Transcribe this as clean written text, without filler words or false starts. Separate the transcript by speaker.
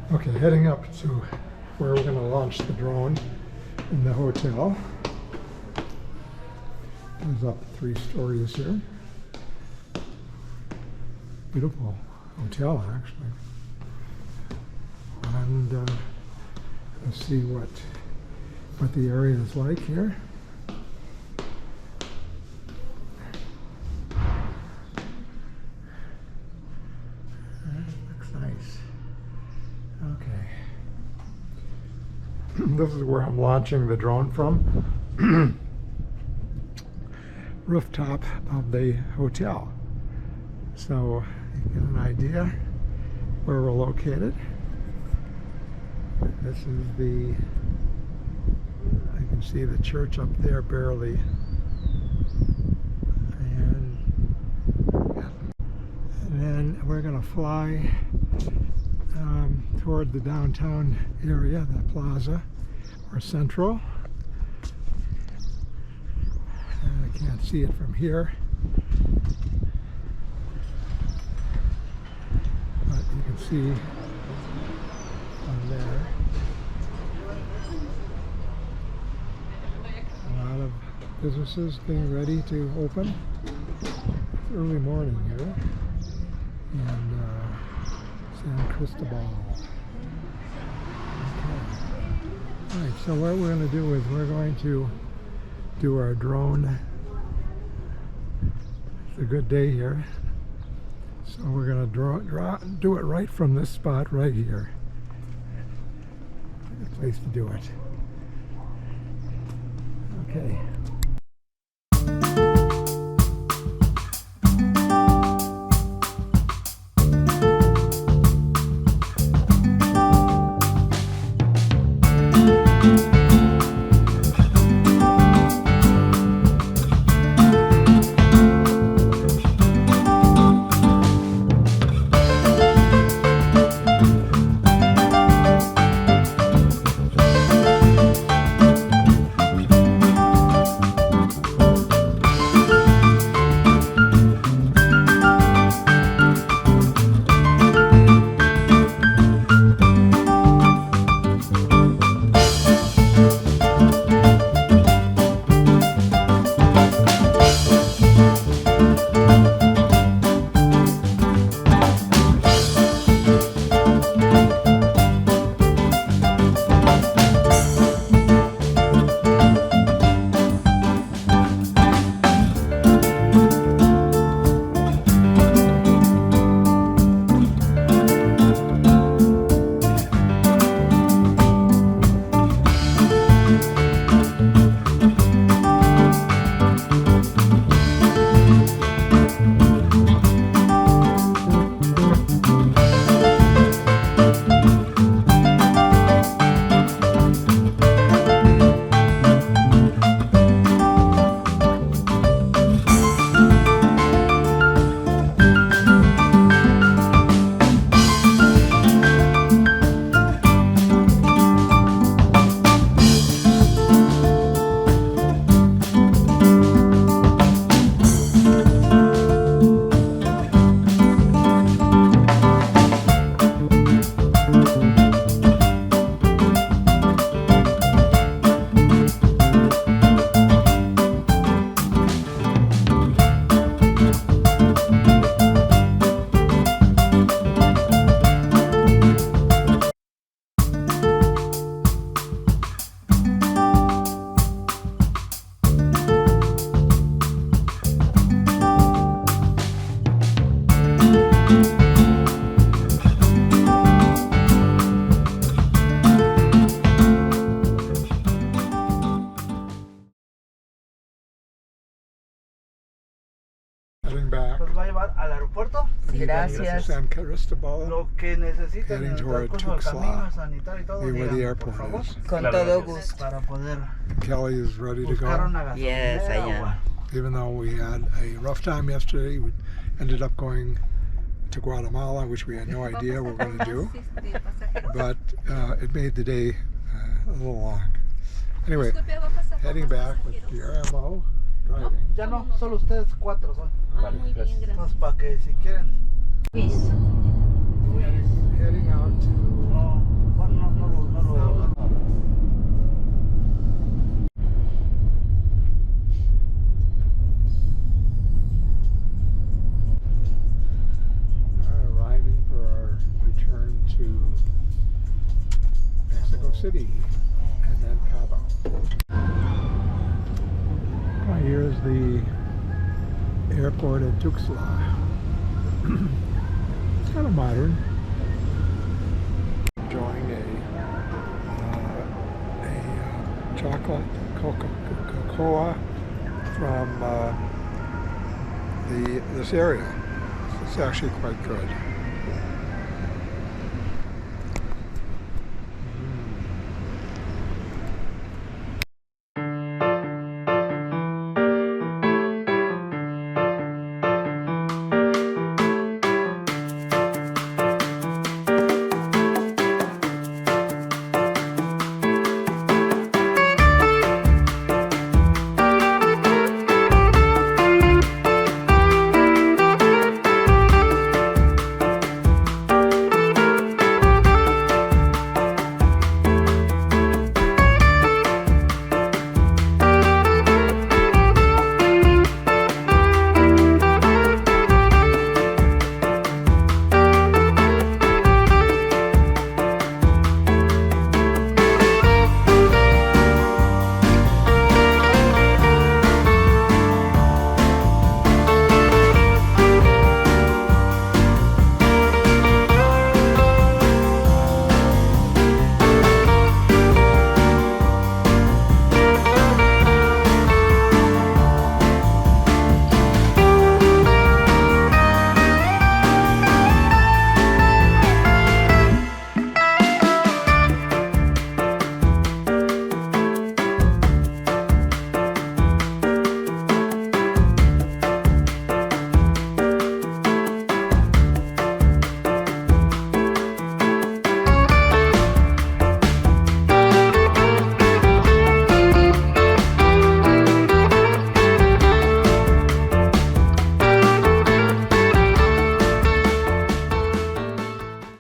Speaker 1: Okay, heading up to where we're going to launch the drone in the hotel. Goes up 3 stories here. Beautiful hotel, actually. And let's see what the area is like here. Looks nice. Okay. This is where I'm launching the drone from. Rooftop of the hotel. So you get an idea where we're located. This is the, I can see the church up there barely. And then we're going to fly toward the downtown area, the plaza, or Central. I can't see it from here, but you can see on there a lot of businesses getting ready to open. It's early morning here in San Cristobal. Okay. All right, so what we're going to do is we're going to do our drone. It's a good day here, so we're going to do it right from this spot right here. A place to do it. Okay. Heading back.
Speaker 2: Nos va a llevar al aeropuerto.
Speaker 3: Gracias.
Speaker 1: San Cristobal.
Speaker 2: Lo que necesiten
Speaker 1: Heading
Speaker 2: en el
Speaker 1: toward
Speaker 2: transcurso del camino,
Speaker 1: Tuxla,
Speaker 2: sanitario y todo,
Speaker 1: where the
Speaker 2: díganme,
Speaker 1: airport
Speaker 2: por favor,
Speaker 1: is.
Speaker 3: Con todo gusto.
Speaker 2: para poder
Speaker 1: Kelly is ready to
Speaker 2: buscar
Speaker 1: go.
Speaker 2: una gasolinera.
Speaker 3: Yes, I am.
Speaker 1: Even though we had a rough time yesterday, we ended up going to Guatemala, which we had no idea we were going to do. But it made the day a little long. Anyway, heading back with Guillermo driving.
Speaker 2: Ya no, solo ustedes 4 son.
Speaker 4: Muy bien, gracias.
Speaker 2: Entonces, para que si quieren.
Speaker 1: Heading out to to Mexico City and then Cabo. Here's the airport in Tuxla. It's kind of modern. Enjoying a chocolate cocoa from this area. It's actually quite good.